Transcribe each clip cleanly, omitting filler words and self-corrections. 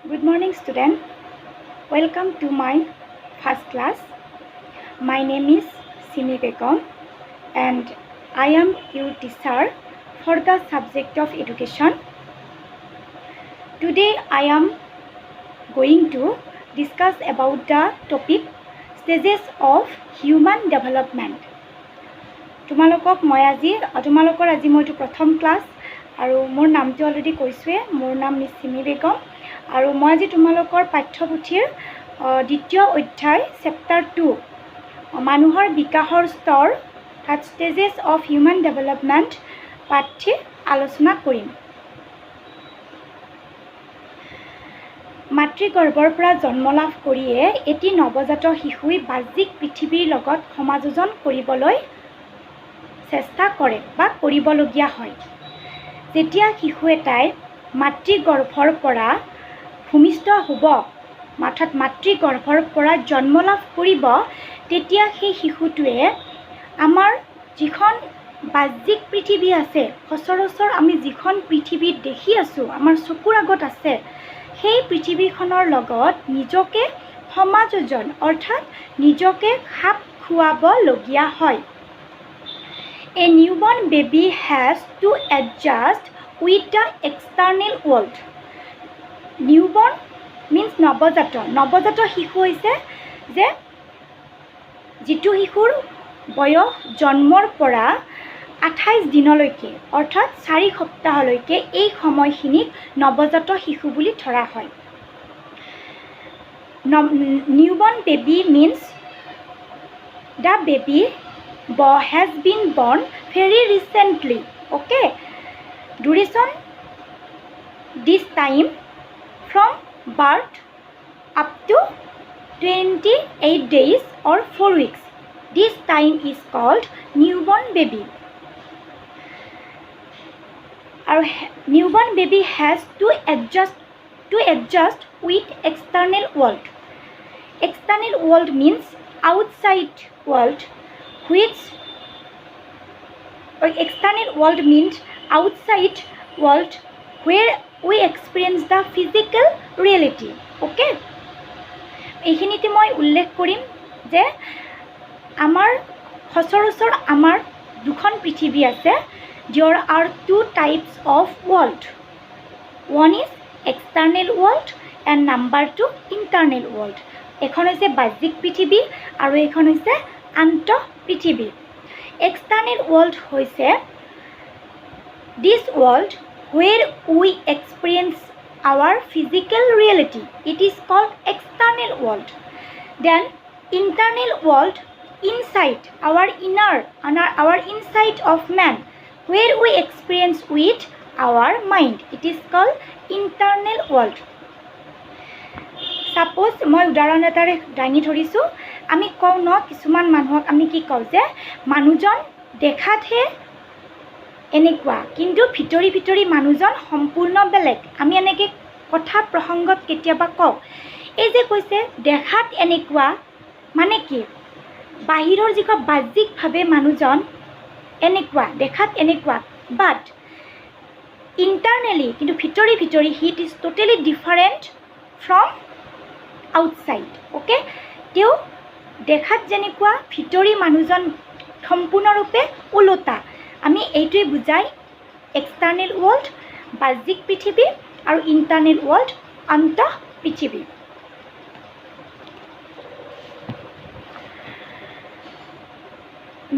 Good morning, student. Welcome to my first class. My name is Simi Begum and I am your teacher for the subject of education. Today I am going to discuss about the topic stages of human development. তোমালোকৰ আজি মই প্ৰথম class আৰু মোৰ নামটো already কৈছোৱে মোৰ নাম miss Simi Begum আৰু মই আজি তোমালোকৰ পাঠ্যপুথিৰ দ্বিতীয় অধ্যায় চেপ্টাৰ 2 মানুহৰ বিকাশৰ স্তৰ third stages of human development পাঠ্য আলোচনা কৰিম। মাতৃগৰ্ভৰ পৰা জন্ম লাভ কৰিয়ে এটি নৱজাত শিশুই বাহ্যিক পৃথিৱীৰ লগত সমাযোজন কৰিবলৈ চেষ্টা কৰে বা কৰিবলগীয়া হয়। যেতিয়া শিশু এটাই মাতৃগৰ্ভৰ পৰা ভূমিষ্ঠ হ'ব অৰ্থাৎ মাতৃগৰ্ভৰ পৰা জন্ম লাভ কৰিব তেতিয়া সেই শিশুটোৱে আমাৰ যিখন বাহ্যিক পৃথিৱী আছে সচৰাচৰ আমি যিখন পৃথিৱীত দেখি আছোঁ আমাৰ চকুৰ আগত আছে সেই পৃথিৱীখনৰ লগত নিজকে সমাযোজন অৰ্থাৎ নিজকে খাপ খুৱাবলগীয়া হয়। A newborn baby has to adjust with the external world. Newborn means নৱজাত শিশু হৈছে যে যিটো শিশুৰ বয়স জন্মৰ পৰা 28 দিনলৈকে অৰ্থাৎ 4 সপ্তাহলৈকে এই সময়খিনিক নৱজাত শিশু বুলি ধৰা হয়। Newborn baby means the baby has been born very recently. Okay, duration this time from birth up to 28 days or 4 weeks. This time is called newborn baby. Our newborn baby has to adjust with external world. External world means outside world, which external world means outside world where we experience the physical reality. Okay, এইখিনিতে মই উল্লেখ কৰিম যে আমাৰ সচৰাচৰ আমাৰ দুখন পৃথিৱী আছে। There are two types of world. One is external world and number 2 internal world. এখন হৈছে বাহ্যিক পৃথিৱী আৰু এখন হৈছে আন্তঃ পৃথিৱী। External world হৈছে this world where we experience our physical reality. It is called external world. Then internal world inside our inside of man where we experience with our mind. It is called internal world. Suppose মই উদাহৰণ এটাৰে দাঙি ধৰিছোঁ আমি কওঁ ন কিছুমান মানুহক আমি কি কওঁ যে মানুহজন দেখাতহে এনেকুৱা কিন্তু ভিতৰি মানুহজন সম্পূৰ্ণ বেলেগ। আমি এনেকৈ কথা প্ৰসংগত কেতিয়াবা কওঁ এই যে কৈছে দেখাত এনেকুৱা মানে কি বাহিৰৰ যিখন বাহ্যিকভাৱে মানুহজন এনেকুৱা দেখাত এনেকুৱা বাট ইণ্টাৰনেলি কিন্তু ভিতৰি he is totally different from outside. Okay, তেওঁ দেখাত যেনেকুৱা ভিতৰি মানুহজন সম্পূৰ্ণৰূপে ওলোটা। আমি এইটোৱে বুজাই এক্সটাৰ্নেল ৱৰ্ল্ড বাহ্যিক পৃথিৱী আৰু ইণ্টাৰনেল ৱৰ্ল্ড আন্তঃ পৃথিৱী।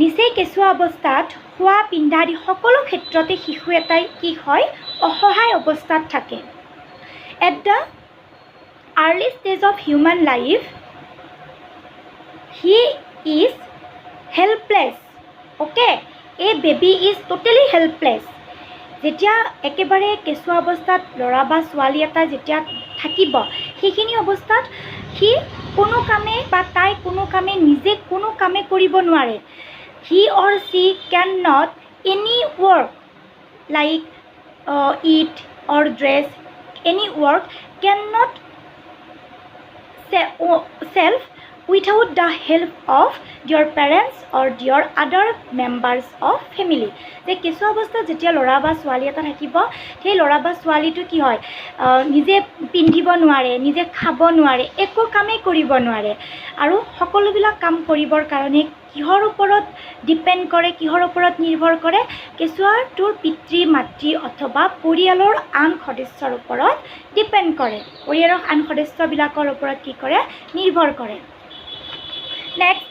নিচেই কেঁচুৱা অৱস্থাত খোৱা পিন্ধা আদি সকলো ক্ষেত্ৰতে শিশু এটাই কি হয় অসহায় অৱস্থাত থাকে। At the early stage of human life he is helpless. Okay, a baby is totally helpless. যেতিয়া একেবাৰে কেঁচুৱা অৱস্থাত ল'ৰা বা ছোৱালী এটা যেতিয়া থাকিব সেইখিনি অৱস্থাত সি কোনো কামে বা তাই কোনো কামে নিজে কোনো কামে কৰিব নোৱাৰে। he or she cannot any work like eat or dress, any work cannot self without the help of their parents or their other members of family. যে কেঁচুৱা অৱস্থাত যেতিয়া ল'ৰা বা ছোৱালী এটা থাকিব, সেই ল'ৰা বা ছোৱালীটো কি হয়, নিজে পিন্ধিব নোৱাৰে, নিজে খাব নোৱাৰে, একো কামেই কৰিব নোৱাৰে। আৰু সকলোবিলাক কাম কৰিবৰ কাৰণে কিহৰ ওপৰত ডিপেণ্ড কৰে, কিহৰ ওপৰত নিৰ্ভৰ কৰে, কেঁচুৱাটোৰ পিতৃ মাতৃ অথবা পৰিয়ালৰ আন সদস্যৰ ওপৰত ডিপেণ্ড কৰে, পৰিয়ালৰ আন সদস্যবিলাকৰ ওপৰত কি কৰে, নিৰ্ভৰ কৰে। নেক্সট,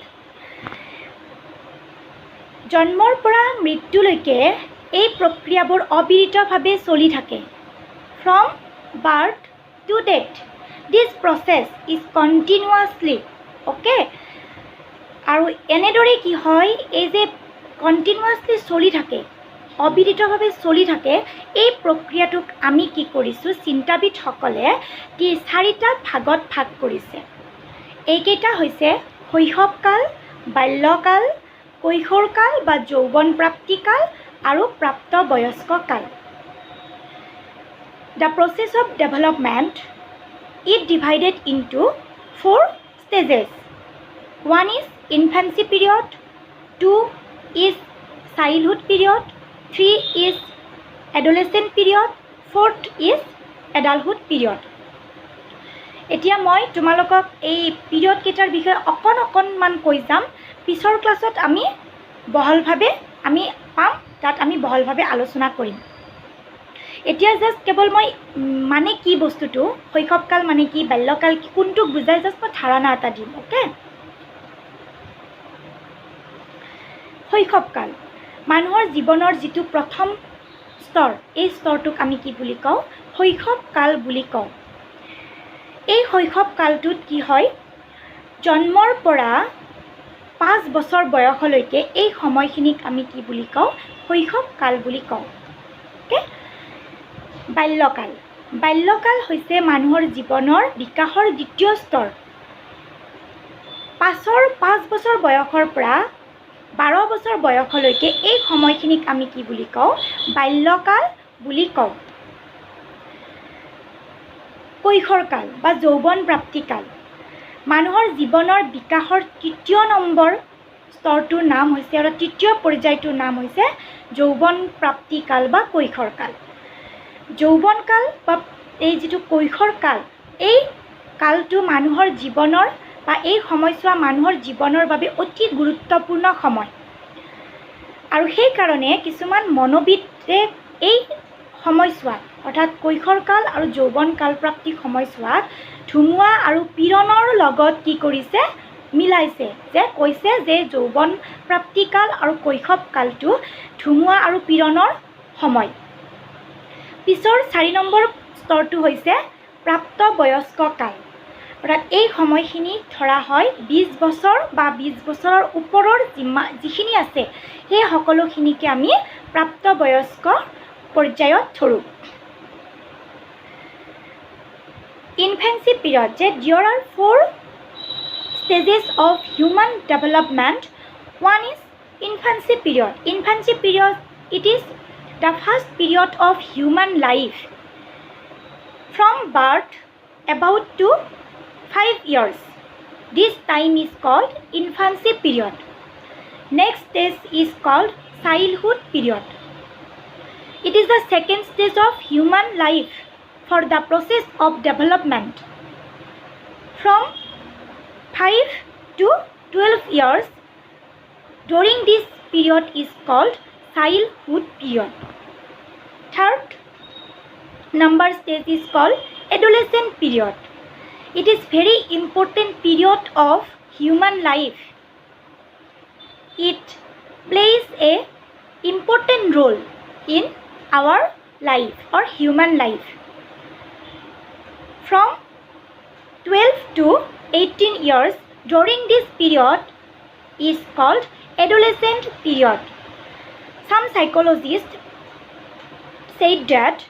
জন্মৰ পৰা মৃত্যুলৈকে এই প্ৰক্ৰিয়াবোৰ অবিৰতভাৱে চলি থাকে। From birth to death this process is continuously. Okay, আৰু এনেদৰে কি হয়, এই যে কণ্টিনিউৱাছলি চলি থাকে, অবিৰতভাৱে চলি থাকে, এই প্ৰক্ৰিয়াটোক আমি কি কৰিছোঁ, চিন্তাবিদসকলে 4টা ভাগত ভাগ কৰিছে। এইকেইটা হৈছে শৈশৱকাল, বাল্যকাল, কৈশোৰকাল বা যৌৱন প্ৰাপ্তিকাল আৰু প্ৰাপ্তবয়স্ক কাল। The process of development is divided into 4 stages. 1 is infancy period, 2 is childhood period, 3 is adolescent period, 4th is adulthood period. এতিয়া মই তোমালোকক এই পিৰিয়ড কেইটাৰ বিষয়ে অকণমান কৈ যাম। পিছৰ ক্লাছত আমি বহলভাৱে পাম, তাত আমি বহলভাৱে আলোচনা কৰিম। এতিয়া জাষ্ট কেৱল মই মানে কি বস্তুটো, শৈশৱকাল মানে কি, বাল্যকাল কি, কোনটোক বুজাই, জাষ্ট মই ধাৰণা এটা দিম। অ'কে, শৈশৱকাল মানুহৰ জীৱনৰ যিটো প্ৰথম স্তৰ, এই স্তৰটোক আমি কি বুলি কওঁ, শৈশৱকাল বুলি কওঁ। এই শৈশৱকালটোত কি হয়, জন্মৰ পৰা 5 বছৰ বয়সলৈকে এই সময়খিনিক আমি কি বুলি কওঁ, শৈশৱকাল বুলি কওঁ। অ'কে, বাল্যকাল। বাল্যকাল হৈছে মানুহৰ জীৱনৰ বিকাশৰ দ্বিতীয় স্তৰ। 5 বছৰ বয়সৰ পৰা 12 বছৰ বয়সলৈকে এই সময়খিনিক আমি কি বুলি কওঁ, বাল্যকাল বুলি কওঁ। কৈশোৰকাল বা যৌৱন প্ৰাপ্তিকাল মানুহৰ জীৱনৰ বিকাশৰ 3য় নম্বৰ স্তৰটোৰ নাম হৈছে, আৰু 3য় পৰ্যায়টোৰ নাম হৈছে যৌৱন প্ৰাপ্তিকাল বা কৈশোৰকাল। যৌৱনকাল বা এই যিটো কৈশোৰকাল, এই কালটো মানুহৰ জীৱনৰ বা এই সময়ছোৱা মানুহৰ জীৱনৰ বাবে অতি গুৰুত্বপূৰ্ণ সময়। আৰু সেইকাৰণে কিছুমান মনোবিদে এই সময়ছোৱাত, অৰ্থাৎ কৈশোৰকাল আৰু যৌৱনকাল প্ৰাপ্তি সময়ছোৱাত ধুমুহা আৰু পীড়নৰ লগত কি কৰিছে, মিলাইছে, যে কৈছে যে যৌৱন প্ৰাপ্তিকাল আৰু কৈশৱকালটো ধুমুহা আৰু পীড়নৰ সময়। পিছৰ 4 নম্বৰ স্তৰটো হৈছে প্ৰাপ্তবয়স্ক কাল। অৰ্থাৎ এই সময়খিনি ধৰা হয় 20 বছৰ বা 20 বছৰৰ ওপৰৰ যিখিনি আছে, সেই সকলোখিনিকে আমি প্ৰাপ্তবয়স্ক পৰ্যায়ত ধৰোঁ। ইনফেন্সি পিৰিয়ড, যে there are 4 stages of human development. 1 is infancy period. Infancy period, it is the first period of human life from birth about to 5 years. This time is called infancy period. Next stage is called childhood period. It is the second stage of human life for the process of development. From 5 to 12 years, during this period is called childhood period. Third number stage is called adolescent period. It is very important period of human life. It plays a important role in our life or human life. From 12 to 18 years, during this period is called adolescent period. Some psychologists said that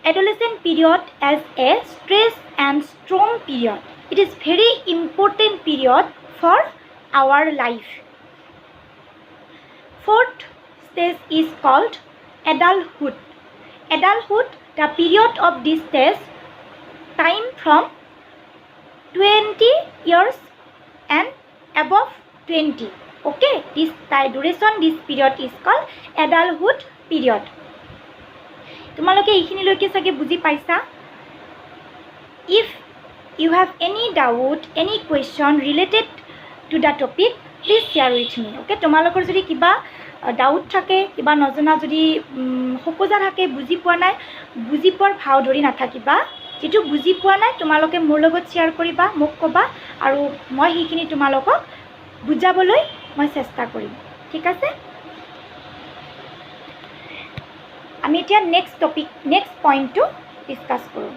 adolescent period as a stress and storm period. It is very important period for our life. Fourth stage is called adulthood. Adulthood, the period of this stage, time from 20 years and above 20. Okay, this duration, this period is called adulthood period. তোমালোকে এইখিনিলৈকে চাগে বুজি পাইছা? If you have any doubt, any question related to the topic, please share with me. Okay, তোমালোকৰ যদি কিবা doubt থাকে, কিবা নজনা যদি সকোজা থাকে, বুজি পোৱা নাই, বুজি পোৱাৰ ভাও ধৰি নাথাকিবা। যেটো বুজি পোৱা নাই তোমালোকে মোৰ লগত শ্বেয়াৰ কৰিবা, মোক ক'বা, আৰু মই সেইখিনি তোমালোকক বুজাবলৈ মই চেষ্টা কৰিম। ঠিক আছে? আমি এতিয়া নেক্সট পইণ্টটো ডিছকাছ কৰোঁ।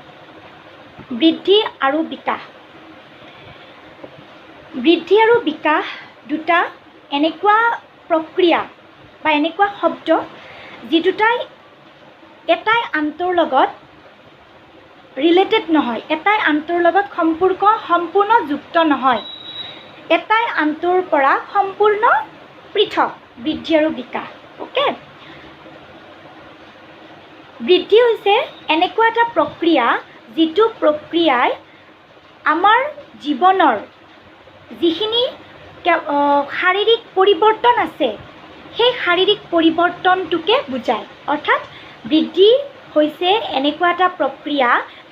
বৃদ্ধি আৰু বিকাশ। বৃদ্ধি আৰু বিকাশ দুটা এনেকুৱা প্ৰক্ৰিয়া বা এনেকুৱা শব্দ যি দুটাই এটাই আনটোৰ লগত ৰিলেটেড নহয়, এটাই আনটোৰ লগত সম্পূৰ্ণ যুক্ত নহয়, এটাই আনটোৰ পৰা সম্পূৰ্ণ পৃথক। বৃদ্ধি আৰু বিকাশ। অ'কে, বৃদ্ধি হৈছে এনেকুৱা এটা প্ৰক্ৰিয়া যিটো প্ৰক্ৰিয়াই আমাৰ জীৱনৰ যিখিনি শাৰীৰিক পৰিৱৰ্তন আছে সেই শাৰীৰিক পৰিৱৰ্তনটোকে বুজায়। অৰ্থাৎ বৃদ্ধি হৈছে এনেকুৱা এটা প্ৰক্ৰিয়া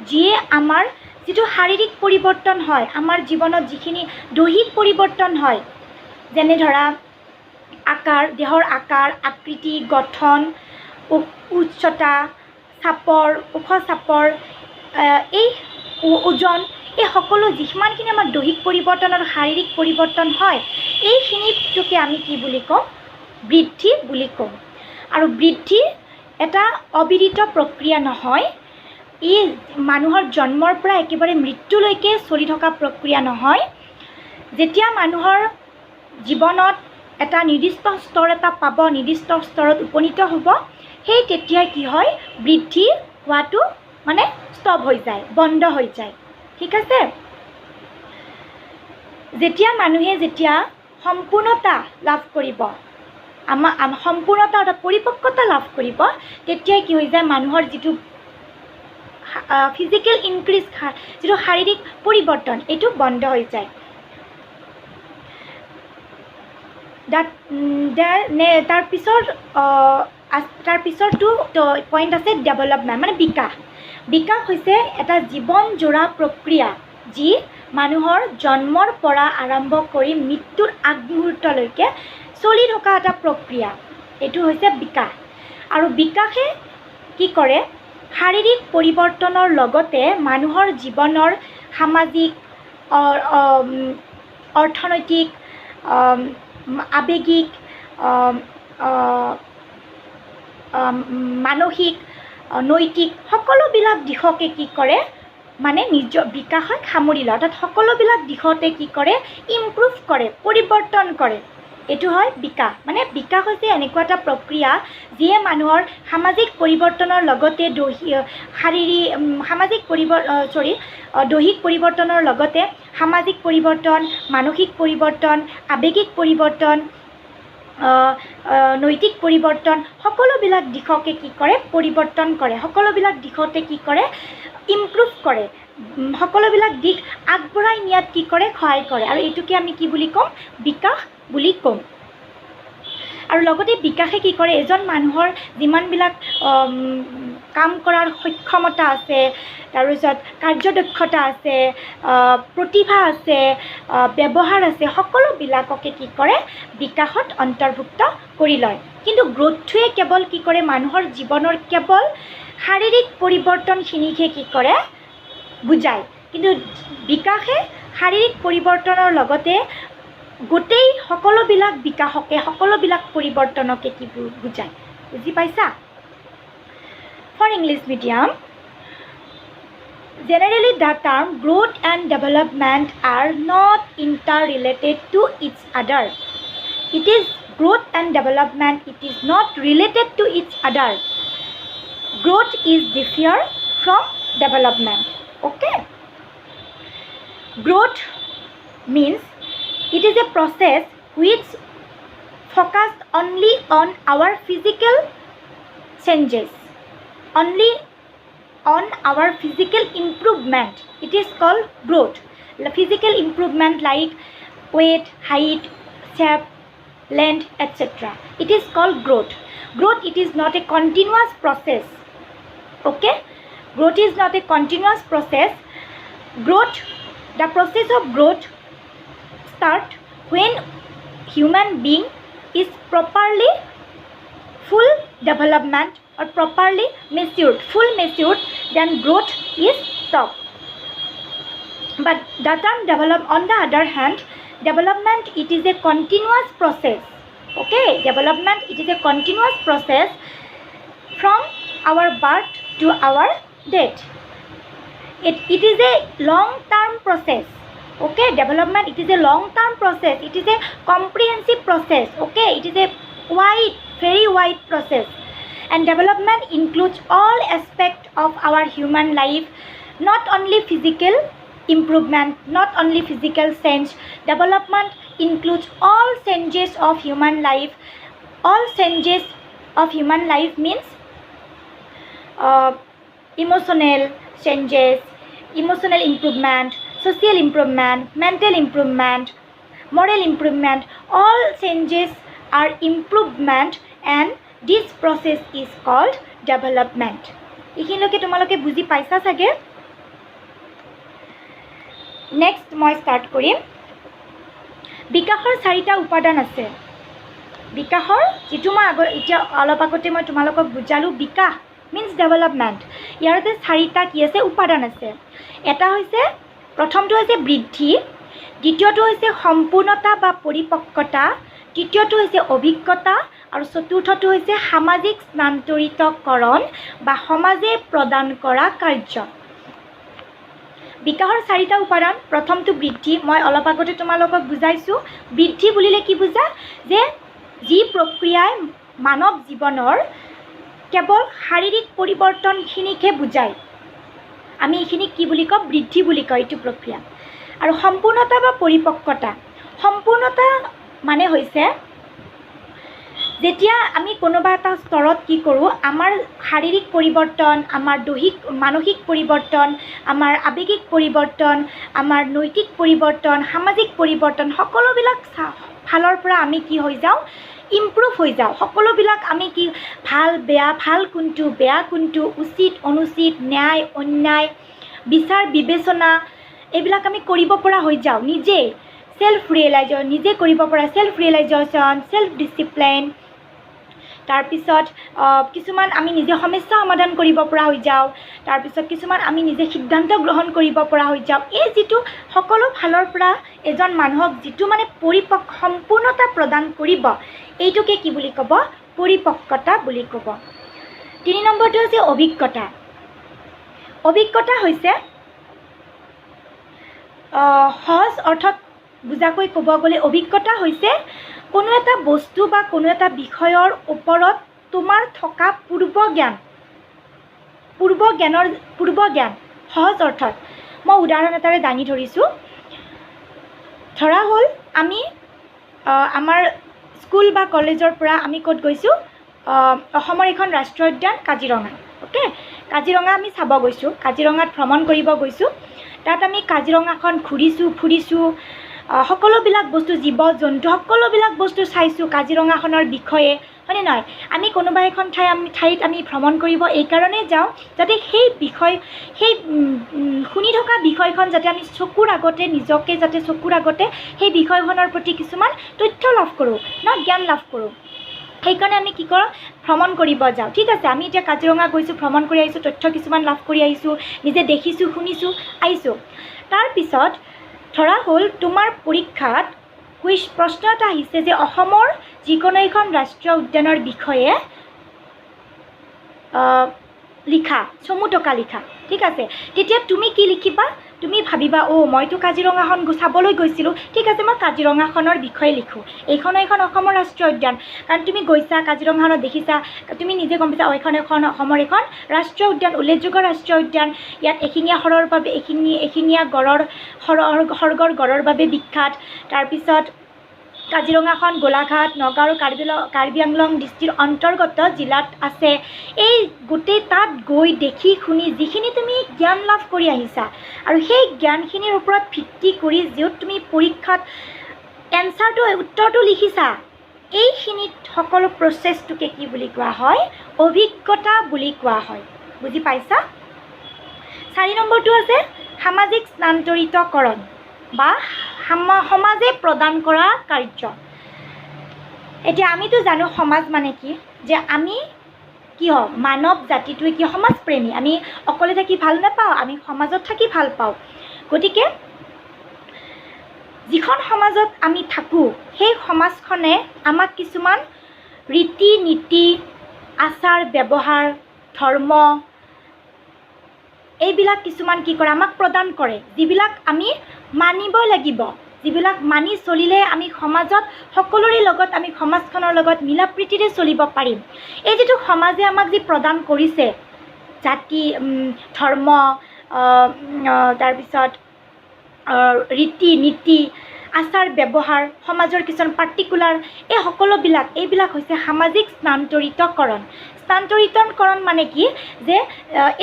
যিয়ে আমাৰ যিটো শাৰীৰিক পৰিৱৰ্তন হয়, আমাৰ জীৱনত যিখিনি দৈহিক পৰিৱৰ্তন হয়, যেনে ধৰা আকাৰ, দেহৰ আকাৰ, আকৃতি, গঠন, উচ্চতা, চাপৰ, ওখ চাপৰ, এই ওজন, এই সকলো যিমানখিনি আমাৰ দৈহিক পৰিৱৰ্তন আৰু শাৰীৰিক পৰিৱৰ্তন হয়, এইখিনিটোকে আমি কি বুলি কওঁ? বৃদ্ধি বুলি কওঁ। আৰু বৃদ্ধি এটা অবিৰত প্ৰক্ৰিয়া নহয়, ই মানুহৰ জন্মৰ পৰা একেবাৰে মৃত্যুলৈকে চলি থকা প্ৰক্ৰিয়া নহয়। যেতিয়া মানুহৰ জীৱনত এটা নিৰ্দিষ্ট স্তৰ এটা পাব, নিৰ্দিষ্ট স্তৰত উপনীত হ'ব, সেই তেতিয়াই কি হয়? বৃদ্ধি হোৱাটো মানে ষ্টপ হৈ যায়, বন্ধ হৈ যায়। ঠিক আছে? যেতিয়া সম্পূৰ্ণতা লাভ কৰিব, সম্পূৰ্ণতা অৰ্থাৎ পৰিপক্কতা লাভ কৰিব, তেতিয়াই কি হৈ যায়? মানুহৰ যিটো ফিজিকেল ইনক্ৰিজ, যিটো শাৰীৰিক পৰিৱৰ্তন, এইটো বন্ধ হৈ যায়। তাৰ পিছৰটো পইণ্ট আছে ডেভেলপমেণ্ট, মানে বিকাশ। বিকাশ হৈছে এটা জীৱনজোৰা প্ৰক্ৰিয়া যি মানুহৰ জন্মৰ পৰা আৰম্ভ কৰি মৃত্যুৰ আগমুহূৰ্তলৈকে চলি থকা এটা প্ৰক্ৰিয়া। এইটো হৈছে বিকাশ। আৰু বিকাশে কি কৰে? শাৰীৰিক পৰিৱৰ্তনৰ লগতে মানুহৰ জীৱনৰ সামাজিক, অৰ্থনৈতিক, আৱেগিক, মানসিক, নৈতিক সকলোবিলাক দিশকে কি কৰে? মানে নিজৰ বিকাশত সামৰি লয়। অৰ্থাৎ সকলোবিলাক দিশতে কি কৰে? ইমপ্ৰুভ কৰে, পৰিৱৰ্তন কৰে। এইটো হয় বিকাশ। মানে বিকাশ হৈছে এনেকুৱা এটা প্ৰক্ৰিয়া যিয়ে মানুহৰ সামাজিক পৰিৱৰ্তনৰ লগতে দৈহিক পৰিৱৰ্তনৰ লগতে সামাজিক পৰিৱৰ্তন, মানসিক পৰিৱৰ্তন, আৱেগিক পৰিৱৰ্তন, নৈতিক পৰিৱৰ্তন, সকলোবিলাক দিশকে কি কৰে? পৰিৱৰ্তন কৰে। সকলোবিলাক দিশতে কি কৰে? ইমপ্ৰুভ কৰে। সকলোবিলাক দিশ আগবঢ়াই নিয়াত কি কৰে? সহায় কৰে। আৰু এইটোকে আমি কি বুলি ক'ম? বিকাশ বুলি ক'ম। আৰু লগতে বিকাশে কি কৰে? এজন মানুহৰ যিমানবিলাক কাম কৰাৰ সক্ষমতা আছে, তাৰপিছত কাৰ্যদক্ষতা আছে, প্ৰতিভা আছে, ব্যৱহাৰ আছে, সকলোবিলাককে কি কৰে? বিকাশত অন্তৰ্ভুক্ত কৰি লয়। কিন্তু গ্ৰথটোৱে কেৱল কি কৰে? মানুহৰ জীৱনৰ কেৱল শাৰীৰিক পৰিৱৰ্তনখিনিকহে কি কৰে? বুজায়। কিন্তু বিকাশে শাৰীৰিক পৰিৱৰ্তনৰ লগতে গোটেই সকলোবিলাক বিকাশকে, সকলোবিলাক পৰিৱৰ্তনকে কি বুজায়? বুজি পাইছা? For English medium, generally the term growth and development are not interrelated to each other. It is growth and development, it is not related to each other. Growth is different from development. Okay? Growth means it is a process which focused only on our physical changes, only on our physical improvement. It is called growth. Physical improvement like weight, height, shape, length, etc. It is called growth. Growth, it is not a continuous process. Okay? Growth is not a continuous process. Growth, the process of growth start when human being is properly full development or properly matured, full matured, then growth is stopped. But the term develop, on the other hand, development, it is a continuous process. Okay, development, it is a continuous process from our birth to our death. It is a long-term process. Okay, development, it is a long-term process. It is a comprehensive process. Okay, it is a wide, very wide process. And development includes all aspects of our human life, not only physical improvement, not only physical change. Development includes all changes of human life. All changes of human life means emotional changes, emotional improvement, social improvement, mental improvement, moral improvement. All changes are improvement, and this process is called development. এইখিনিলৈকে তোমালোকে বুজি পাইছা চাগে? Next মই start কৰিম। বিকাশৰ 4টা উপাদান আছে। বিকাশৰ যিটো মই এতিয়া অলপ আগতে মই তোমালোকক বুজালোঁ, বিকাশ মিন্স ডেভেলপমেণ্ট। ইয়াতে 4টা কি আছে? উপাদান আছে। এটা হৈছে, প্ৰথমটো হৈছে বৃদ্ধি, দ্বিতীয়টো হৈছে সম্পূৰ্ণতা বা পৰিপক্কতা, তৃতীয়টো হৈছে অভিজ্ঞতা, আৰু চতুৰ্থটো হৈছে সামাজিক স্থানান্তৰিতকৰণ বা সমাজে প্ৰদান কৰা কাৰ্য। বিকাশৰ 4টা উপাদান। প্ৰথমটো বৃদ্ধি, মই অলপ আগতে তোমালোকক বুজাইছোঁ। বৃদ্ধি বুলিলে কি বুজা? যে যি প্ৰক্ৰিয়াই মানৱ জীৱনৰ কেৱল শাৰীৰিক পৰিৱৰ্তনখিনিকহে বুজায়, আমি এইখিনিক কি বুলি কওঁ? বৃদ্ধি বুলি কওঁ এইটো প্ৰক্ৰিয়া। আৰু সম্পূৰ্ণতা বা পৰিপক্কতা, সম্পূৰ্ণতা মানে হৈছে যেতিয়া আমি কোনোবা এটা স্তৰত কি কৰোঁ, আমাৰ শাৰীৰিক পৰিৱৰ্তন, আমাৰ দৈহিক মানসিক পৰিৱৰ্তন, আমাৰ আৱেগিক পৰিৱৰ্তন, আমাৰ নৈতিক পৰিৱৰ্তন, সামাজিক পৰিৱৰ্তন, সকলোবিলাক ফালৰ পৰা আমি কি হৈ যাওঁ? ইম্প্ৰুভ হৈ যাওঁ। সকলোবিলাক আমি কি, ভাল বেয়া, ভাল কোনটো, বেয়া কোনটো, উচিত অনুচিত, ন্যায় অন্যায়, বিচাৰ বিবেচনা, এইবিলাক আমি কৰিব পৰা হৈ যাওঁ নিজে। সেল্ফ ৰিয়েলাইজেশ্যন, নিজে কৰিব পৰা সেল্ফ ৰিয়েলাইজেশ্যন, সেল্ফ ডিচিপ্লিন। তাৰপিছত কিছুমান আমি নিজে সমস্যা সমাধান কৰিব পৰা হৈ যাওঁ। তাৰপিছত কিছুমান আমি নিজে সিদ্ধান্ত গ্ৰহণ কৰিব পৰা হৈ যাওঁ। এই যিটো সকলো ফালৰ পৰা এজন মানুহক যিটো মানে সম্পূৰ্ণতা প্ৰদান কৰিব, এইটোকে কি বুলি ক'ব? পৰিপক্কতা বুলি ক'ব। 3 নম্বৰটো হৈছে অভিজ্ঞতা। অভিজ্ঞতা হৈছে সহজ অৰ্থত বুজাকৈ ক'ব গ'লে, অভিজ্ঞতা হৈছে কোনো এটা বস্তু বা কোনো এটা বিষয়ৰ ওপৰত তোমাৰ থকা পূৰ্ব জ্ঞান। সহজ অৰ্থত মই উদাহৰণ এটাৰে দাঙি ধৰিছোঁ। ধৰা হ'ল আমি আমাৰ স্কুল বা কলেজৰ পৰা আমি ক'ত গৈছোঁ? অসমৰ এখন ৰাষ্ট্ৰীয় উদ্যান কাজিৰঙা। অ'কে, কাজিৰঙা আমি চাব গৈছোঁ, কাজিৰঙাত ভ্ৰমণ কৰিব গৈছোঁ। তাত আমি কাজিৰঙাখন ফুৰিছোঁ, সকলোবিলাক বস্তু, জীৱ জন্তু, সকলোবিলাক বস্তু চাইছোঁ কাজিৰঙাখনৰ বিষয়ে, হয়নে নহয়? আমি কোনোবা এখন ঠাইত আমি ভ্ৰমণ কৰিব এইকাৰণে যাওঁ যাতে সেই শুনি থকা বিষয়খন যাতে আমি চকুৰ আগতে, নিজকে যাতে চকুৰ আগতে সেই বিষয়খনৰ প্ৰতি কিছুমান তথ্য লাভ কৰোঁ, জ্ঞান লাভ কৰোঁ। সেইকাৰণে আমি কি কৰোঁ? ভ্ৰমণ কৰিব যাওঁ। ঠিক আছে, আমি এতিয়া কাজিৰঙা গৈছোঁ, ভ্ৰমণ কৰি আহিছোঁ, তথ্য কিছুমান লাভ কৰি আহিছোঁ, নিজে দেখিছোঁ, শুনিছোঁ, আহিছোঁ। তাৰপিছত ধৰা হ'ল তোমাৰ পৰীক্ষাত প্ৰশ্ন এটা আহিছে যে অসমৰ যিকোনো এখন ৰাষ্ট্ৰীয় উদ্যানৰ বিষয়ে লিখা, চমু টকা লিখা। ঠিক আছে, তেতিয়া তুমি কি লিখিবা? তুমি ভাবিবা, মইতো কাজিৰঙাখন চাবলৈ গৈছিলোঁ, ঠিক আছে মই কাজিৰঙাখনৰ বিষয়ে লিখোঁ। এইখন অসমৰ ৰাষ্ট্ৰীয় উদ্যান, কাৰণ তুমি গৈছা কাজিৰঙাখনত দেখিছা, তুমি নিজে গম পাইছা এইখন অসমৰ এখন ৰাষ্ট্ৰীয় উদ্যান, উল্লেখযোগ্য ৰাষ্ট্ৰীয় উদ্যান। ইয়াত এশিঙীয়া গঁড়ৰ বাবে এশিঙীয়া গঁড়ৰ সৰ্গৰ গঁড়ৰ বাবে বিখ্যাত। তাৰপিছত কাজিৰঙাখন গোলাঘাট, নগাঁও আৰু কাৰ্বি আংলং ডিষ্ট্ৰিক্টৰ অন্তৰ্গত জিলাত আছে। এই গোটেই তাত গৈ দেখি শুনি যিখিনি তুমি জ্ঞান লাভ কৰি আহিছা, আৰু সেই জ্ঞানখিনিৰ ওপৰত ভিত্তি কৰি য'ত তুমি পৰীক্ষাত এনচাৰটো উত্তৰটো লিখিছা এইখিনিত সকলো প্ৰচেছটোকে কি বুলি কোৱা হয় অভিজ্ঞতা বুলি কোৱা হয় বুজি পাইছা 4 নম্বৰটো আছে সামাজিক স্থানান্তৰিতকৰণ বা সমাজে প্ৰদান কৰা কাৰ্য এতিয়া আমিতো জানো সমাজ মানে কি যে আমি কি হয় মানৱ জাতিটোৱে কি সমাজপ্ৰেমী আমি অকলে থাকি ভাল নাপাওঁ আমি সমাজত থাকি ভাল পাওঁ গতিকে যিখন সমাজত আমি থাকোঁ সেই সমাজখনে আমাক কিছুমান ৰীতি নীতি আচাৰ ব্যৱহাৰ ধৰ্ম এইবিলাক কিছুমান কি কৰে আমাক প্ৰদান কৰে যিবিলাক আমি মানিব লাগিব যিবিলাক মানি চলিলে আমি সমাজত সকলোৰে লগত আমি সমাজখনৰ লগত মিলাপ্ৰীতিৰে চলিব পাৰিম এই যেটো সমাজে আমাক যি প্ৰদান কৰিছে জাতি ধৰ্ম তাৰপিছত ৰীতি নীতি আচাৰ ব্যৱহাৰ সমাজৰ কিছুমান পাৰ্টিকুলাৰ এই সকলোবিলাক এইবিলাক হৈছে সামাজিক স্থানান্তৰিতকৰণ স্থানান্তৰিতকৰণ মানে কি যে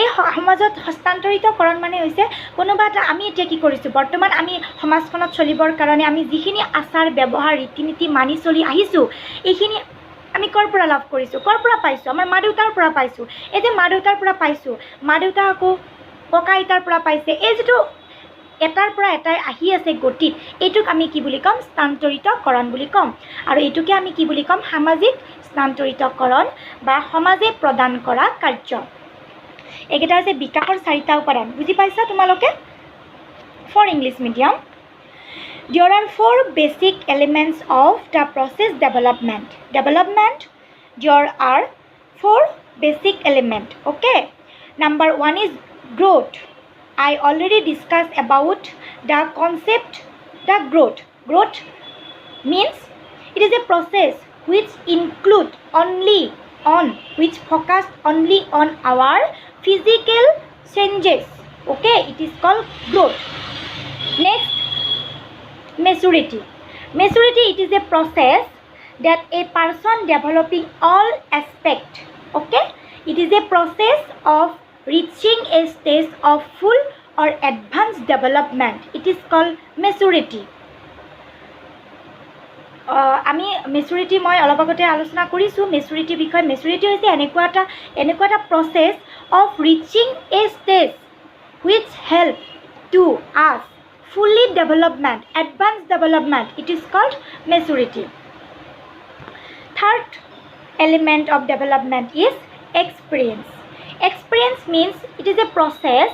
এই সমাজত হস্তান্তৰিতকৰণ মানে হৈছে কোনোবা এটা আমি এতিয়া কি কৰিছোঁ বৰ্তমান আমি সমাজখনত চলিবৰ কাৰণে আমি যিখিনি আচাৰ ব্যৱহাৰ ৰীতি নীতি মানি চলি আহিছোঁ এইখিনি আমি কৰ পৰা লাভ কৰিছোঁ কৰ পৰা পাইছোঁ আমাৰ মা দেউতাৰ পৰা পাইছোঁ এই যে মা দেউতাৰ পৰা পাইছোঁ মা দেউতা আকৌ ককা আইতাৰ পৰা পাইছে এই যেটো এটাৰ পৰা এটাই আহি আছে গতিত এইটোক আমি কি বুলি ক'ম স্থানান্তৰিতকৰণ বুলি ক'ম আৰু এইটোকে আমি কি বুলি ক'ম সামাজিক স্থানান্তৰিতকৰণ বা সমাজে প্ৰদান কৰা কাৰ্য এইকেইটা হৈছে বিকাশৰ 4টা উপাদান বুজি পাইছা তোমালোকে for English medium There are 4 basic elements of the process development. There are 4 basic elements. Okay. Number 1 is growth. I already discussed about the concept, the growth. Growth means it is a process which focus only on our physical changes. Okay, it is called growth. Next, maturity. Maturity, it is a process that a person developing all aspects. Okay, it is a process of reaching a stage of full or advanced development. It is called maturity. আমি maturity মই অলপ আগতে আলোচনা কৰিছোঁ maturity বিষয়ে maturity হৈছে এনেকুৱা এটা process of reaching A stage which help to আছ fully development, advanced development. It is called maturity. Third element of development is experience. Experience means it is a process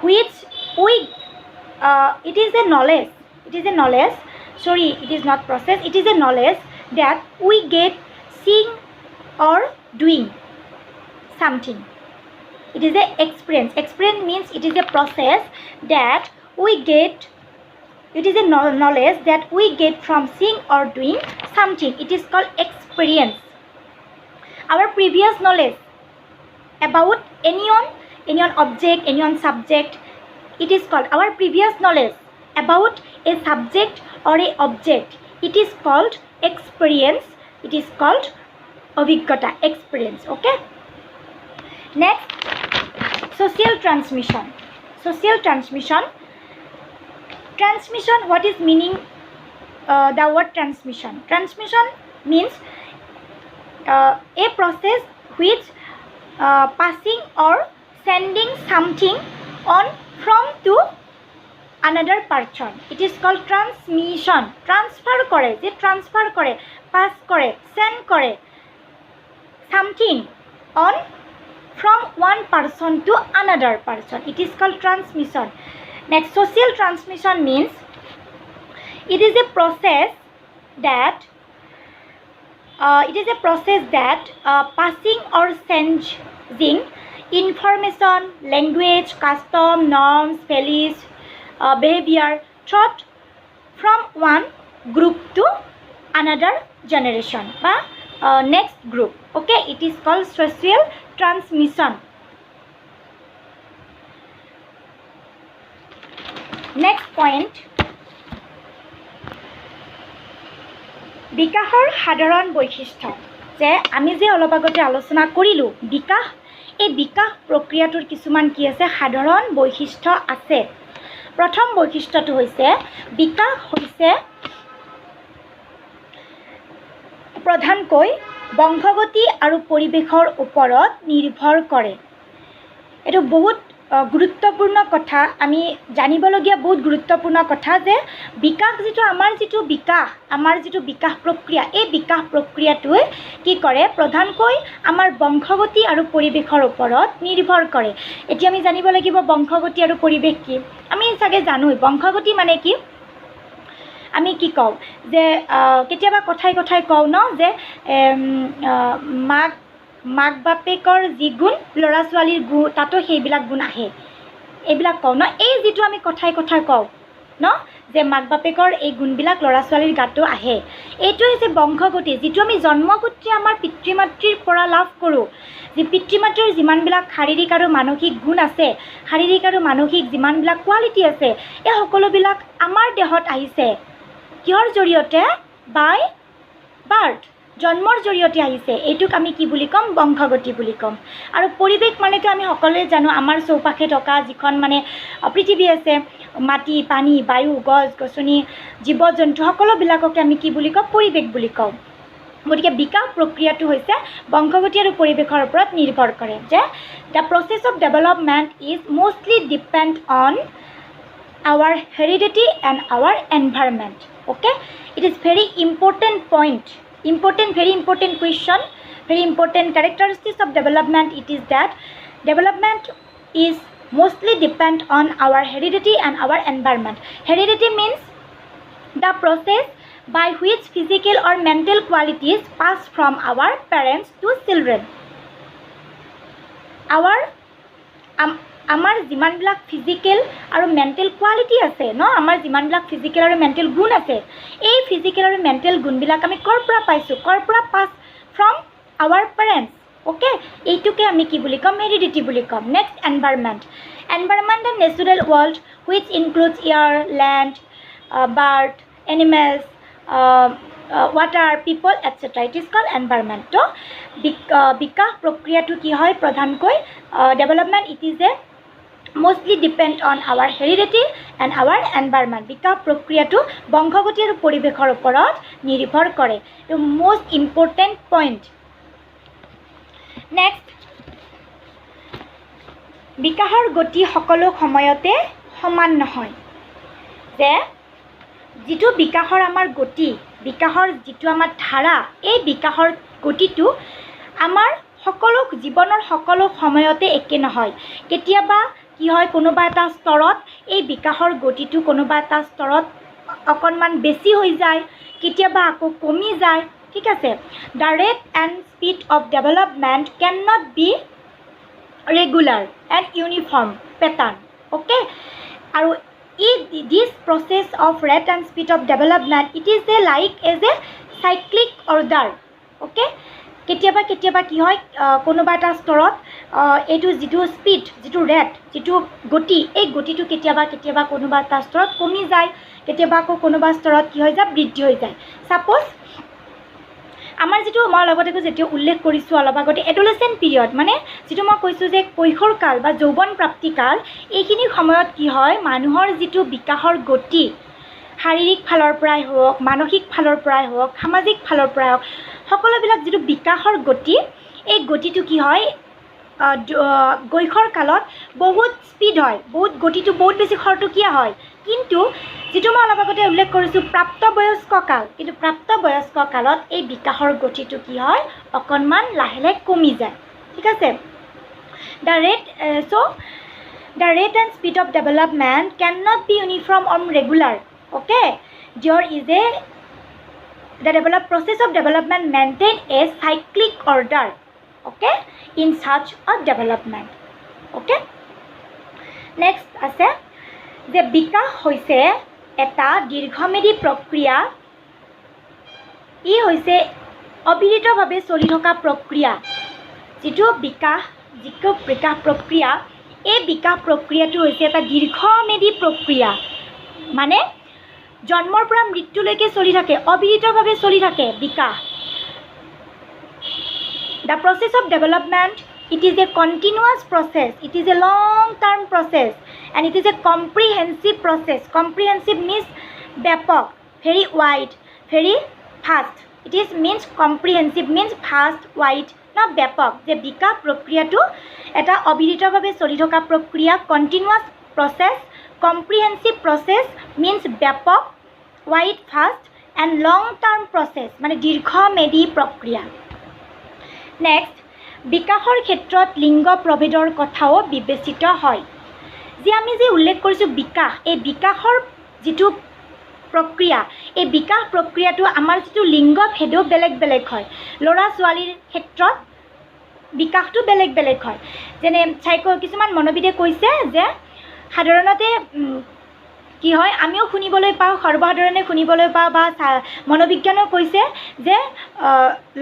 which it is a knowledge. Sorry, it is not process. It is a knowledge that we get seeing or doing something. It is a experience. Experience means it is a process that we get. It is a knowledge that we get from seeing or doing something. It is called experience. Our previous knowledge about any object, any subject, it is called our previous knowledge about a subject or a object. It is called experience. It is called অভিজ্ঞতা, experience. Okay. Next, social transmission. Social transmission. Transmission, what is meaning the word transmission? Transmission means a process which passing or sending something on from to another person. It is called transmission. Transfer kore, je transfer kore, pass kore, send kore something on from one person to another person. It is called transmission. Next, social transmission means it is a process that passing or sending information, language, custom, norms, values, behavior, thought from one group to another generation বা next group. Okay, it is called social transmission. Next point, বিকাশৰ সাধাৰণ বৈশিষ্ট্য যে আমি যে অলপ আগতে আলোচনা কৰিলোঁ বিকাশ এই বিকাশ প্ৰক্ৰিয়াটোৰ কিছুমান কি আছে সাধাৰণ বৈশিষ্ট্য আছে প্ৰথম বৈশিষ্ট্যটো হৈছে বিকাশ হৈছে প্ৰধানকৈ বংশগতি আৰু পৰিৱেশৰ ওপৰত নিৰ্ভৰ কৰে। এইটো বহুত গুৰুত্বপূৰ্ণ কথা, আমি জানিবলগীয়া বহুত গুৰুত্বপূৰ্ণ কথা যে বিকাশ আমাৰ যিটো বিকাশ প্ৰক্ৰিয়া, এই বিকাশ প্ৰক্ৰিয়াটোৱে কি কৰে প্ৰধানকৈ আমাৰ বংশগতি আৰু পৰিৱেশৰ ওপৰত নিৰ্ভৰ কৰে। এতিয়া আমি জানিব লাগিব বংশগতি আৰু পৰিৱেশ কি। আমি চাগে জানোই বংশগতি মানে কি। আমি কি কওঁ যে কেতিয়াবা কথাই কওঁ ন যে মাক বাপেকৰ যি গুণ ল'ৰা ছোৱালীৰ গুণ তাতো সেইবিলাক গুণ আহে, এইবিলাক কওঁ ন। এই যিটো আমি কথাই কওঁ ন যে মাক বাপেকৰ এই গুণবিলাক ল'ৰা ছোৱালীৰ গাতো আহে, এইটো হৈছে বংশগতি, যিটো আমি জন্মসূত্ৰে আমাৰ পিতৃ মাতৃৰ পৰা লাভ কৰোঁ। যে পিতৃ মাতৃৰ যিমানবিলাক শাৰীৰিক আৰু মানসিক গুণ আছে, শাৰীৰিক আৰু মানসিক যিমানবিলাক কোৱালিটি আছে, এই সকলোবিলাক আমাৰ দেহত আহিছে কিহৰ জৰিয়তে? বাই বাৰ্থ, জন্মৰ জৰিয়তে আহিছে। এইটোক আমি কি বুলি ক'ম? বংশগতি বুলি ক'ম। আৰু পৰিৱেশ মানেতো আমি সকলোৱে জানো আমাৰ চৌপাশে থকা যিখন মানে পৃথিৱী আছে, মাটি পানী বায়ু গছ গছনি জীৱ জন্তু সকলোবিলাককে আমি কি বুলি কওঁ? পৰিৱেশ বুলি কওঁ। গতিকে বিকাশ প্ৰক্ৰিয়াটো হৈছে বংশগতি আৰু পৰিৱেশৰ ওপৰত নিৰ্ভৰ কৰে। যে the process of development is mostly depend on our heredity and our environment. Okay, it is very important point, very important question, very important characteristics of development. It is that development is mostly depend on our heredity and our environment. Heredity means the process by which physical or mental qualities pass from our parents to children. আমাৰ যিমানবিলাক physical আৰু mental quality আছে ন, আমাৰ যিমানবিলাক physical আৰু mental গুণ আছে, এই ফিজিকেল আৰু মেণ্টেল গুণবিলাক আমি ক'ৰ পৰা পাইছোঁ? পাছ ফ্ৰম আৱাৰ পেৰেণ্টছ। অ'কে, এইটোকে আমি কি বুলি ক'ম? হেৰিডিটি বুলি ক'ম। Next environment and natural world which includes air, land, bird, animals, water, people, etc. It is called environment. তো বিকাশ প্ৰক্ৰিয়াটো কি হয় প্ৰধানকৈ development, it is a mostly depend on our heredity and our environment. বিকাশ প্ৰক্ৰিয়াটো বংশগতি আৰু পৰিৱেশৰ ওপৰত নিৰ্ভৰ কৰে। এইটো most important point. Next, বিকাশৰ গতি সকলো সময়তে সমান নহয়। যে যিটো বিকাশৰ আমাৰ গতি, বিকাশৰ যিটো আমাৰ ধাৰা, এই বিকাশৰ গতিটো আমাৰ সকলো জীৱনৰ সকলো সময়তে একে নহয়। কেতিয়াবা কি হয়, কোনোবা এটা স্তৰত এই বিকাশৰ গতিটো কোনোবা এটা স্তৰত অকণমান বেছি হৈ যায়, কেতিয়াবা আকৌ কমি যায়। ঠিক আছে, the rate and speed of development can not be regular and uniform pattern. Okay, আৰু this process of rate and speed of development, it is like as a cyclic order. Okay, কেতিয়াবা কি হয়, কোনোবা এটা স্তৰত এইটো যিটো স্পীড, যিটো ৰেট, যিটো গতি, এই গতিটো কেতিয়াবা কোনোবা এটা স্তৰত কমি যায়, কেতিয়াবা আকৌ কোনোবা স্তৰত কি হৈ যায়, বৃদ্ধি হৈ যায়। ছাপ'জ আমাৰ যিটো মই লগতে যেতিয়া উল্লেখ কৰিছোঁ অলপ আগতে এডোলেচেণ্ট পিৰিয়ড, মানে যিটো মই কৈছোঁ যে কৈশোৰ কাল বা যৌৱন প্ৰাপ্তিকাল, এইখিনি সময়ত কি হয়, মানুহৰ যিটো বিকাশৰ গতি, শাৰীৰিক ফালৰ পৰাই হওক, মানসিক ফালৰ পৰাই হওক, সামাজিক ফালৰ পৰাই হওক, সকলোবিলাক যিটো বিকাশৰ গতি, এই গতিটো কি হয়, কৈশোৰ কালত বহুত স্পীড হয়, গতিটো বহুত বেছি খৰতকীয়া হয়। কিন্তু যিটো মই অলপ আগতে উল্লেখ কৰিছোঁ প্ৰাপ্তবয়স্ক কাল, কিন্তু প্ৰাপ্তবয়স্ক কালত এই বিকাশৰ গতিটো কি হয়, অকণমান লাহে কমি যায়। ঠিক আছে, the rate and speed of development can not be uniform or regular. Okay, there is the process of development maintain a cyclic order. Okay, in such a development. Okay, next আছে যে বিকাশ হৈছে এটা দীৰ্ঘমেদী প্ৰক্ৰিয়া। ই হৈছে অবিৰতভাৱে চলি থকা প্ৰক্ৰিয়া। যিটো বিকাশ প্ৰক্ৰিয়া, এই বিকাশ প্ৰক্ৰিয়াটো হৈছে এটা দীৰ্ঘমেদী প্ৰক্ৰিয়া, মানে জন্মৰ পৰা মৃত্যুলৈকে চলি থাকে, অবিৰতভাৱে চলি থাকে বিকাশ। The process of development It is a continuous process. It is a long-term process, and it is a comprehensive process. Comprehensive means ব্যাপক, very wide, very fast. It is means comprehensive means fast, wide, না ব্যাপক। যে বিকাশ প্ৰক্ৰিয়াটো এটা অবিৰতভাৱে চলি থকা প্ৰক্ৰিয়া, continuous process. Comprehensive process means ব্যাপক, wide, fast, and long-term process, মানে দীৰ্ঘমেদী প্ৰক্ৰিয়া। Next, বিকাশৰ ক্ষেত্ৰত লিংগ প্ৰভেদৰ কথাও বিবেচিত হয়। যে আমি যে উল্লেখ কৰিছোঁ বিকাশ, এই বিকাশৰ যিটো প্ৰক্ৰিয়া, এই বিকাশ প্ৰক্ৰিয়াটো আমাৰ যিটো লিংগ ভেদো বেলেগ বেলেগ হয়। ল'ৰা ছোৱালীৰ ক্ষেত্ৰত বিকাশটো বেলেগ বেলেগ হয়। যেনে কিছুমান মনোবিদে কৈছে যে সাধাৰণতে কি হয়, আমিও শুনিবলৈ পাওঁ, সৰ্বসাধাৰণে শুনিবলৈ পাওঁ, বা মনোবিজ্ঞানেও কৈছে যে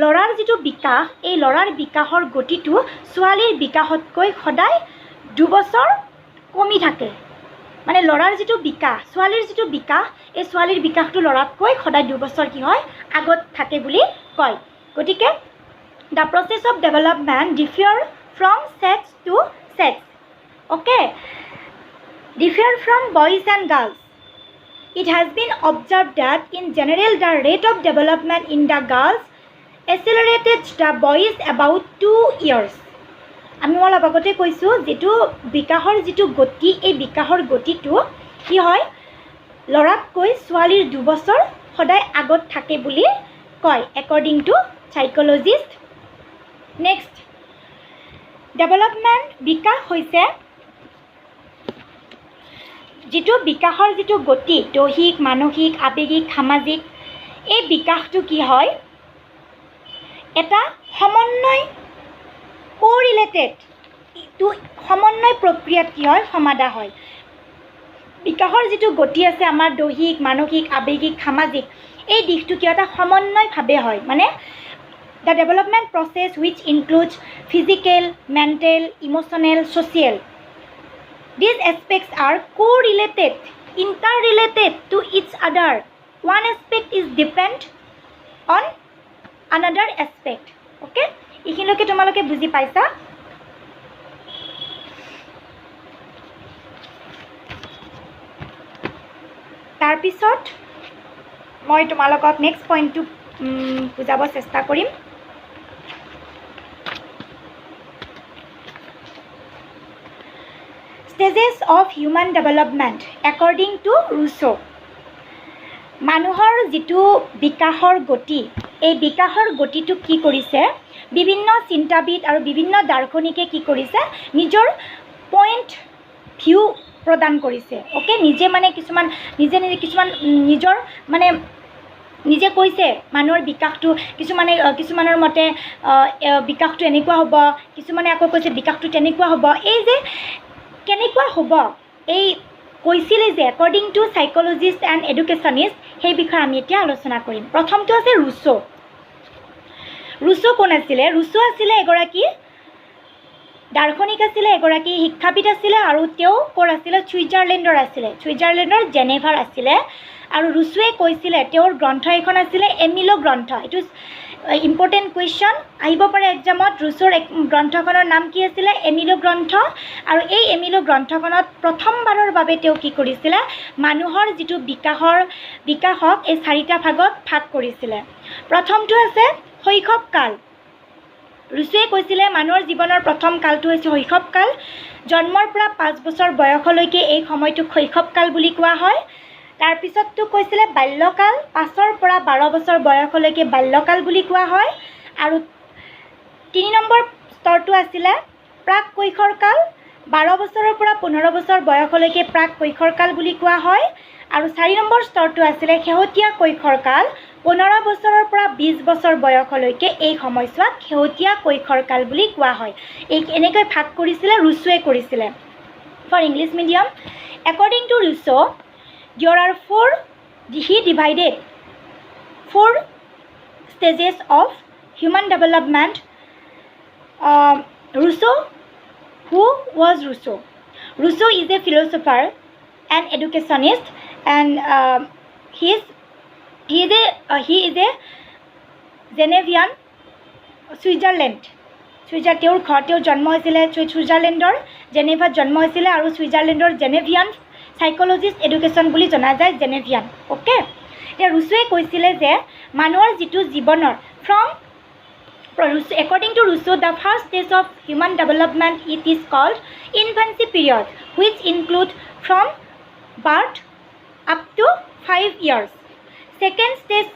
ল'ৰাৰ যিটো বিকাশ, এই ল'ৰাৰ বিকাশৰ গতিটো ছোৱালীৰ বিকাশতকৈ সদায় 2 বছৰ কমি থাকে। মানে ল'ৰাৰ যিটো বিকাশ, ছোৱালীৰ যিটো বিকাশ, এই ছোৱালীৰ বিকাশটো ল'ৰাতকৈ সদায় 2 বছৰ কি হয়, আগত থাকে বুলি কয়। গতিকে the process of development differ from sex to sex. Okay, differ from boys and girls. It has been observed that in general the rate of development in the girls accelerated the boys about 2 years. আমি অলপ আগতে কৈছোঁ যিটো বিকাশৰ যিটো গতি, এই বিকাশৰ গতিটো কি হয়, ল'ৰাতকৈ ছোৱালীৰ 2 বছৰ সদায় আগত থাকে বুলি কয়, একৰ্ডিং টু সাইক'লজিষ্ট। নেক্সট, ডেভেলপমেণ্ট বিকাশ হৈছে যিটো বিকাশৰ যিটো গতি, দৈহিক, মানসিক, আৱেগিক, সামাজিক, এই বিকাশটো কি হয়, এটা সমন্বয়, কোৰিলেটেড, এইটো সমন্বয় প্ৰক্ৰিয়াত কি হয়, সমাধা হয়। বিকাশৰ যিটো গতি আছে আমাৰ দৈহিক, মানসিক, আৱেগিক, সামাজিক, এই দিশটো কি এটা সমন্বয়ভাৱে হয়। মানে the development process which includes physical, mental, emotional, social. These aspects are correlated, interrelated to each other. One aspect is depend on another aspect. Okay? এইখিনিলৈকে তোমালোকে বুজি পাইছা? তাৰপিছত মই তোমালোকক নেক্সট পইণ্টটো বুজাব চেষ্টা কৰিম। Stages of human development according to Rousseau. মানুহৰ যিটো বিকাশৰ গতি, এই বিকাশৰ গতিটো কি কৰিছে, বিভিন্ন চিন্তাবিদ আৰু বিভিন্ন দাৰ্শনিকে কি কৰিছে, নিজৰ পইণ্ট ভিউ প্ৰদান কৰিছে। অ'কে, নিজে মানে কিছুমান নিজৰ মানে নিজে কৈছে মানুহৰ বিকাশটো, কিছুমানৰ মতে বিকাশটো এনেকুৱা হ'ব, কিছুমানে আকৌ কৈছে বিকাশটো তেনেকুৱা হ'ব। এই যে কেনেকুৱা হ'ব, এই কৈছিলে যে একৰ্ডিং টু সাইক'লজিষ্ট এণ্ড এডুকেশ্যনিষ্ট, সেই বিষয়ে আমি এতিয়া আলোচনা কৰিম। প্ৰথমটো আছে ৰুছো। ৰুছো কোন আছিলে? ৰুছো আছিলে এগৰাকী দাৰ্শনিক আছিলে, এগৰাকী শিক্ষাবিদ আছিলে, আৰু তেওঁ ক'ৰ আছিলে? ছুইজাৰলেণ্ডৰ আছিলে, ছুইজাৰলেণ্ডৰ জেনেভাৰ আছিলে। আৰু ৰুছোৱে কৈছিলে, তেওঁৰ গ্ৰন্থ এখন আছিলে এমিলো গ্ৰন্থ। এইটো ইম্পৰ্টেণ্ট কুৱেশ্যন আহিব পাৰে এক্সামত। ৰুছোৰ গ্ৰন্থখনৰ নাম কি আছিলে? এমিলো গ্ৰন্থ। আৰু এই এমিলো গ্ৰন্থখনত প্ৰথমবাৰৰ বাবে তেওঁ কি কৰিছিলে, মানুহৰ যিটো বিকাশক এই 4টা ভাগত ভাগ কৰিছিলে। প্ৰথমটো আছে শৈশৱকাল। ৰুছোৱে কৈছিলে মানুহৰ জীৱনৰ প্ৰথম কালটো হৈছে শৈশৱকাল। জন্মৰ পৰা 5 বছৰ বয়সলৈকে এই সময়টোক শৈশৱকাল বুলি কোৱা হয়। তাৰপিছততো কৈছিলে বাল্যকাল, 5ৰ পৰা 12 বছৰ বয়সলৈকে বাল্যকাল বুলি কোৱা হয়। আৰু 3 নম্বৰ স্তৰটো আছিলে প্ৰাক কৈশোৰকাল, 12 বছৰৰ পৰা 15 বছৰ বয়সলৈকে প্ৰাক কৈশোৰকাল বুলি কোৱা হয়। আৰু 4 নম্বৰ স্তৰটো আছিলে শেহতীয়া কৈশোৰকাল, 15 বছৰৰ পৰা 20 বছৰ বয়সলৈকে এই সময়ছোৱাক শেহতীয়া কৈশোৰকাল বুলি কোৱা হয়। এনেকৈ ভাগ কৰিছিলে, ৰুছোৱে কৰিছিলে। For English medium, according to Rousseau, there are he divided 4 stages of human development. Rousseau, who was Rousseau? Rousseau is a philosopher and educationist, and he is a Genevian, তেওঁৰ জন্ম হৈছিলে ছুইজাৰলেণ্ডৰ জেনেভাত জন্ম হৈছিলে আৰু ছুইজাৰলেণ্ডৰ জেনেভিয়ান সাইক'লজিষ্ট এডুকেশ্যন বুলি জনা যায় জেনেভিয়ান অ'কে এতিয়া ৰুছোৱে কৈছিলে যে মানুহৰ যিটো জীৱনৰ according to Rousseau, the first stage of human development it is called infancy period, which include from birth up to 5 years. Second stage,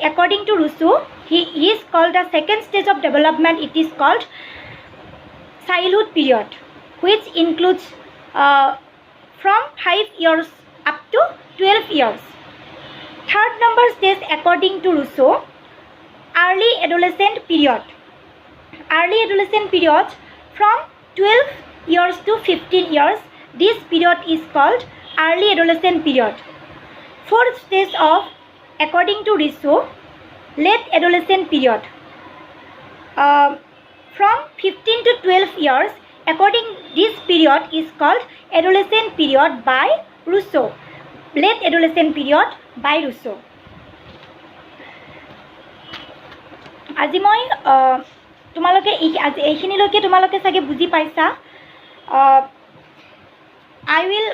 according to Rousseau, he is called the second stage of development. It is called childhood period, which includes from 5 years up to 12 years. Third number stage, according to Rousseau, early adolescent period. Early adolescent period from 12 years to 15 years. This period is called early adolescent period. Fourth stage of, according to Rousseau, late adolescent period. From 15 to 12 years, according this period is called adolescent period by Rousseau. Late adolescent period by Rousseau. আজি মই তোমালোকে এইখিনিলৈকে তোমালোকে চাগে বুজি পাইছা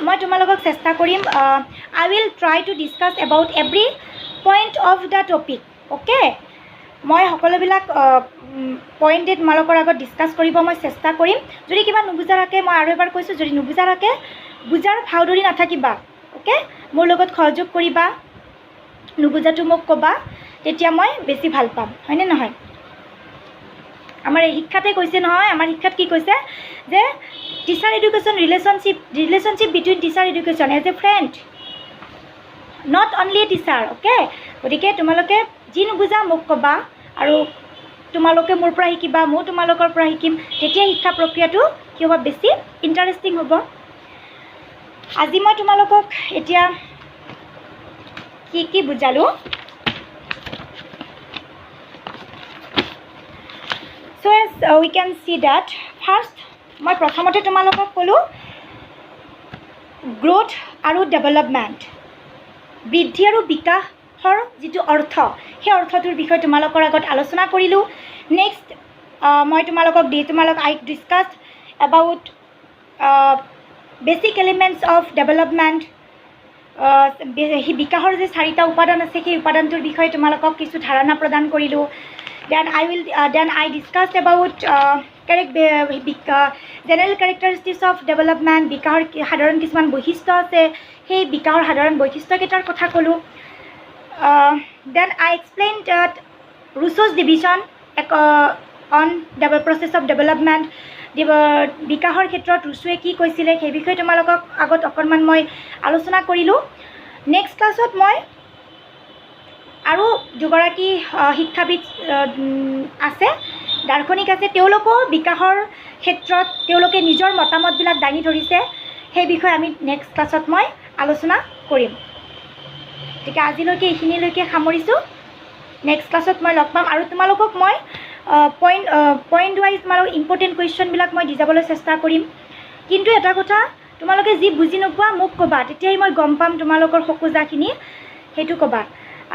মই তোমালোকক চেষ্টা কৰিম I will try to discuss about every point of the topic okay মই সকলোবিলাক পইণ্টে তোমালোকৰ আগত ডিছকাছ কৰিব মই চেষ্টা কৰিম যদি কিবা নুবুজা থাকে মই আৰু এবাৰ কৈছোঁ যদি নুবুজা থাকে বুজাৰ ভাও ধৰি নাথাকিবা অ'কে মোৰ লগত সহযোগ কৰিবা নুবুজাটো মোক ক'বা তেতিয়া মই বেছি ভাল পাম হয়নে নহয় আমাৰ এই শিক্ষাতে কৈছে নহয় আমাৰ শিক্ষাত কি কৈছে যে teacher education relationship between teacher education as a friend not only a teacher okay গতিকে তোমালোকে যি নুবুজা মোক ক'বা আৰু তোমালোকে মোৰ পৰা শিকিবা মই তোমালোকৰ পৰা শিকিম তেতিয়া শিক্ষা প্ৰক্ৰিয়াটো কি হ'ব বেছি ইণ্টাৰেষ্টিং হ'ব আজি মই তোমালোকক এতিয়া কি বুজালো So as we can see that first মই প্ৰথমতে তোমালোকক ক'লো গ্ৰোথ আৰু ডেভেলপমেণ্ট বৃদ্ধি আৰু বিকাশৰ যিটো অৰ্থ সেই অৰ্থটোৰ বিষয়ে তোমালোকৰ আগত আলোচনা কৰিলোঁ নেক্সট মই তোমালোকক I discussed about basic elements of development বিকাশৰ যে 4টা উপাদান আছে সেই উপাদানটোৰ বিষয়ে তোমালোকক কিছু ধাৰণা প্ৰদান কৰিলোঁ then I discussed about general characteristics of development বিকাশৰ সাধাৰণ কিছুমান বৈশিষ্ট্য আছে সেই বিকাশৰ সাধাৰণ বৈশিষ্ট্যকেইটাৰ কথা ক'লোঁ then I explained that Rousseau's division on the process of development বিকাশৰ ক্ষেত্ৰত ৰুছুৱে কি কৈছিলে সেই বিষয়ে তোমালোকক আগত অকণমান মই আলোচনা কৰিলোঁ নেক্সট ক্লাছত মই আৰু দুগৰাকী শিক্ষাবিদ আছে দাৰ্শনিক আছে তেওঁলোকো বিকাশৰ ক্ষেত্ৰত তেওঁলোকে নিজৰ মতামতবিলাক দাঙি ধৰিছে সেই বিষয়ে আমি নেক্সট ক্লাছত মই আলোচনা কৰিম গতিকে আজিলৈকে এইখিনিলৈকে সামৰিছোঁ নেক্সট ক্লাছত মই লগ পাম আৰু তোমালোকক মই পইণ্ট ৱাইজ তোমালোক ইম্পৰ্টেণ্ট কুৱেশ্যনবিলাক মই দি যাবলৈ চেষ্টা কৰিম কিন্তু এটা কথা তোমালোকে যি বুজি নোপোৱা মোক ক'বা তেতিয়াই মই গম পাম তোমালোকৰ খোকোজাখিনি সেইটো ক'বা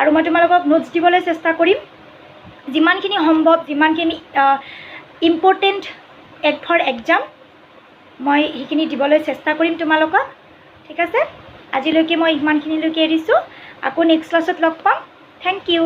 আৰু মই তোমালোকক নোটছ দিবলৈ চেষ্টা কৰিম যিমানখিনি সম্ভৱ যিমানখিনি ইম্পৰ্টেণ্ট ফৰ এক্সাম মই সেইখিনি দিবলৈ চেষ্টা কৰিম তোমালোকক ঠিক আছে আজিলৈকে মই ইমানখিনিলৈকে এৰিছোঁ আকৌ নেক্সট ক্লাছত লগ পাম থেংক ইউ